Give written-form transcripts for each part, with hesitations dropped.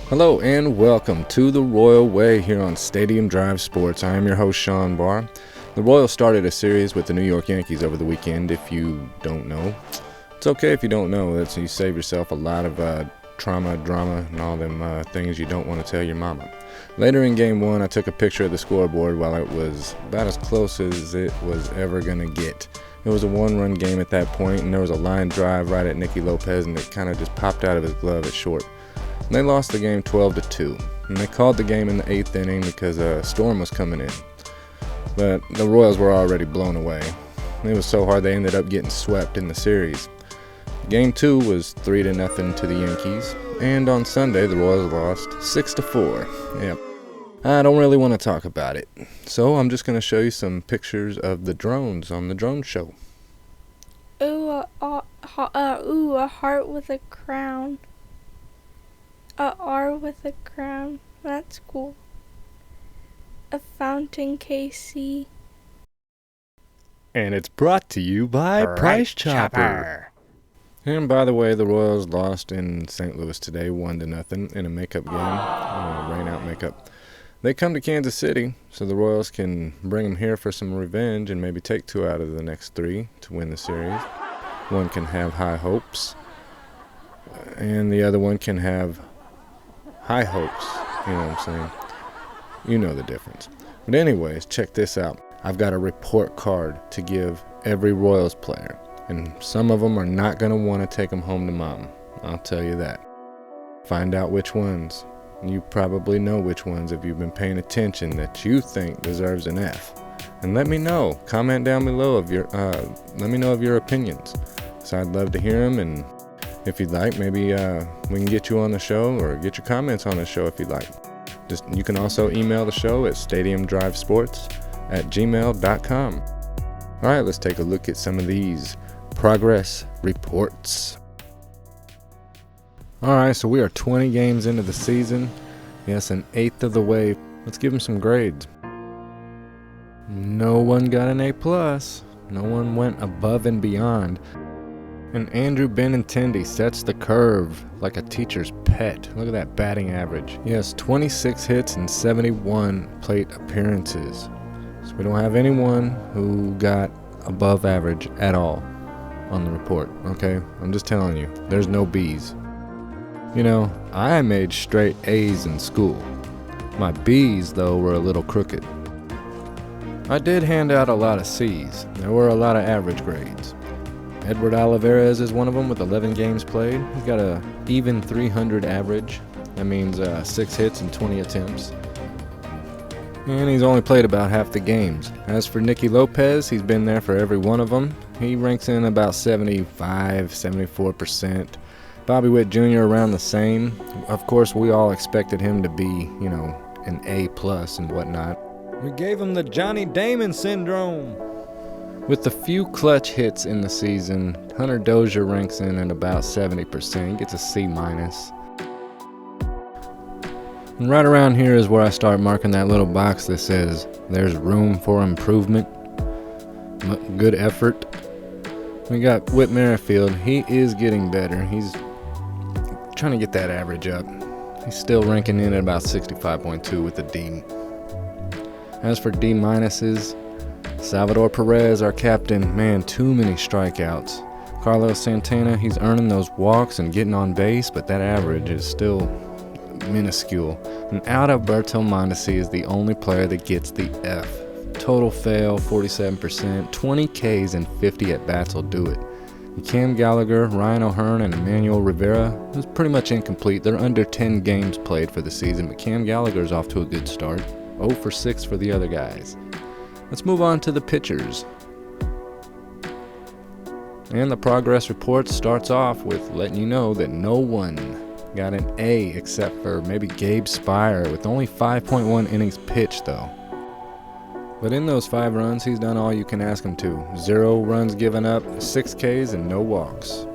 Hello and welcome to the Royal Way here on Stadium Drive Sports. I am your host, Sean Barr. The Royals started a series with the New York Yankees over the weekend. If you don't know, it's okay if you don't know. You save yourself a lot of trauma, drama, and all them things you don't want to tell your mama. Later in Game 1, I took a picture of the scoreboard while it was about as close as it was ever going to get. It was a one-run game at that point, and there was a line drive right at Nicky Lopez, and it kind of just popped out of his glove at short. And they lost the game 12-2, and they called the game in the 8th inning because a storm was coming in. But the Royals were already blown away. It was so hard they ended up getting swept in the series. Game 2 was 3-0 to the Yankees, and on Sunday the Royals lost 6-4. Yep. I don't really want to talk about it, so I'm just going to show you some pictures of the drones on the drone show. Ooh, a heart with a crown. A R with a crown. That's cool. A fountain KC. And it's brought to you by Price Chopper. And by the way, the Royals lost in St. Louis today, 1-0 in a makeup game, rain-out makeup. They come to Kansas City, so the Royals can bring them here for some revenge and maybe take 2 out of the next 3 to win the series. One can have high hopes, and the other one can have high hopes. You know what I'm saying? You know the difference. But anyways, check this out. I've got a report card to give every Royals player, and some of them are not going to want to take them home to mom. I'll tell you that. Find out which ones. You probably know which ones if you've been paying attention that you think deserves an F. And let me know. Comment down below of your let me know of your opinions. So I'd love to hear them, and if you'd like, maybe we can get you on the show or get your comments on the show if you'd like. You can also email the show at stadiumdrivesports@gmail.com. All right, let's take a look at some of these progress reports. All right, so we are 20 games into the season. Yes, an eighth of the way. Let's give them some grades. No one got an A+. No one went above and beyond. And Andrew Benintendi sets the curve like a teacher's pet. Look at that batting average. Yes, 26 hits and 71 plate appearances. So we don't have anyone who got above average at all on the report, okay? I'm just telling you, there's no Bs. You know, I made straight A's in school. My B's, though, were a little crooked. I did hand out a lot of C's. There were a lot of average grades. Edward Olivares is one of them with 11 games played. He's got a even 300 average. That means 6 hits and 20 attempts. And he's only played about half the games. As for Nicky Lopez, he's been there for every one of them. He ranks in about 74%. Bobby Witt Jr. around the same. Of course, we all expected him to be, an A+ and whatnot. We gave him the Johnny Damon syndrome. With the few clutch hits in the season, Hunter Dozier ranks in at about 70%. He gets a C-. And right around here is where I start marking that little box that says there's room for improvement. Good effort. We got Whit Merrifield. He is getting better. He's trying to get that average up. He's still ranking in at about 65.2 with a D. As for D-, Salvador Perez, our captain, man, too many strikeouts. Carlos Santana, he's earning those walks and getting on base, but that average is still minuscule. And Adalberto Mondesi is the only player that gets the F. Total fail, 47%, 20 Ks and 50 at-bats will do it. And Cam Gallagher, Ryan O'Hearn, and Emmanuel Rivera is pretty much incomplete. They're under 10 games played for the season, but Cam Gallagher's off to a good start. 0 for 6 for the other guys. Let's move on to the pitchers. And the progress report starts off with letting you know that no one got an A except for maybe Gabe Spire with only 5.1 innings pitched though. But in those 5 runs, he's done all you can ask him to. 0 runs given up, 6 Ks, and no walks.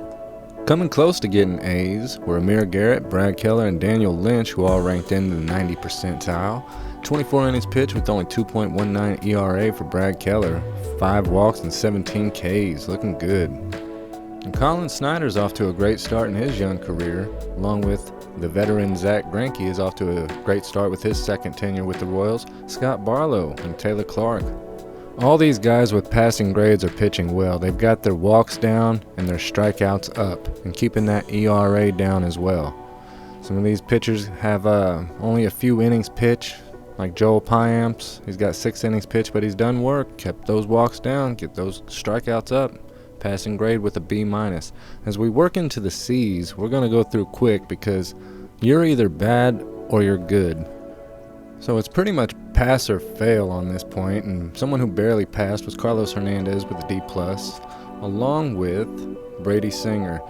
Coming close to getting A's were Amir Garrett, Brad Keller, and Daniel Lynch, who all ranked in the 90th percentile. 24 innings pitched with only 2.19 ERA for Brad Keller. 5 walks and 17 Ks, looking good. And Colin Snyder's off to a great start in his young career, along with The veteran Zach Greinke is off to a great start with his second tenure with the Royals. Scott Barlow and Taylor Clark. All these guys with passing grades are pitching well. They've got their walks down and their strikeouts up and keeping that ERA down as well. Some of these pitchers have only a few innings pitched, like Joel Payamps. He's got 6 innings pitched, but he's done work, kept those walks down, get those strikeouts up. Passing grade with a B-. As we work into the C's, we're going to go through quick because you're either bad or you're good. So it's pretty much pass or fail on this point, and someone who barely passed was Carlos Hernandez with a D+, along with Brady Singer.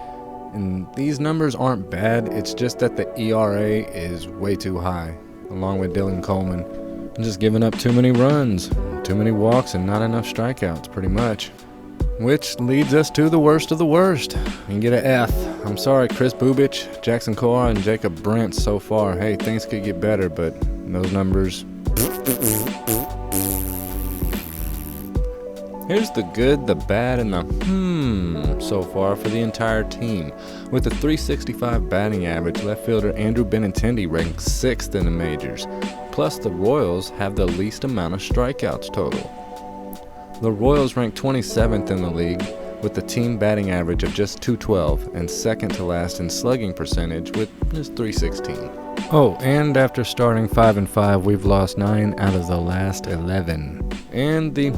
And these numbers aren't bad, it's just that the ERA is way too high, along with Dylan Coleman. Just giving up too many runs, too many walks, and not enough strikeouts, pretty much. Which leads us to the worst of the worst. You get an F. I'm sorry, Chris Bubich, Jackson Kowar, and Jacob Brent so far. Hey, things could get better, but those numbers. Here's the good, the bad, and the so far for the entire team. With a .365 batting average, left fielder Andrew Benintendi ranks 6th in the majors. Plus, the Royals have the least amount of strikeouts total. The Royals rank 27th in the league with the team batting average of just .212 and second to last in slugging percentage with just .316. Oh, and after starting 5-5, we've lost 9 out of the last 11. And the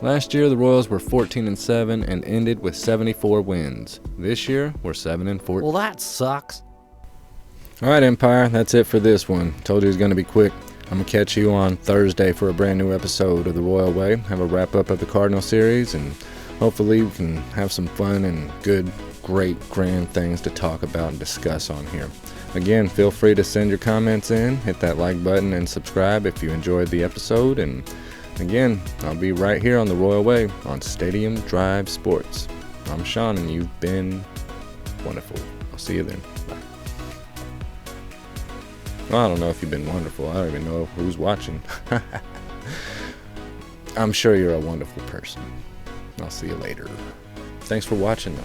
last year the Royals were 14-7 and ended with 74 wins. This year we're 7-14. Well, that sucks. All right, Empire, that's it for this one. Told you it was going to be quick. I'm going to catch you on Thursday for a brand new episode of The Royal Way. Have a wrap-up of the Cardinal series, and hopefully we can have some fun and good, great, grand things to talk about and discuss on here. Again, feel free to send your comments in, hit that like button, and subscribe if you enjoyed the episode. And again, I'll be right here on The Royal Way on Stadium Drive Sports. I'm Sean, and you've been wonderful. I'll see you then. Bye. Well, I don't know if you've been wonderful. I don't even know who's watching. I'm sure you're a wonderful person. I'll see you later. Thanks for watching, though.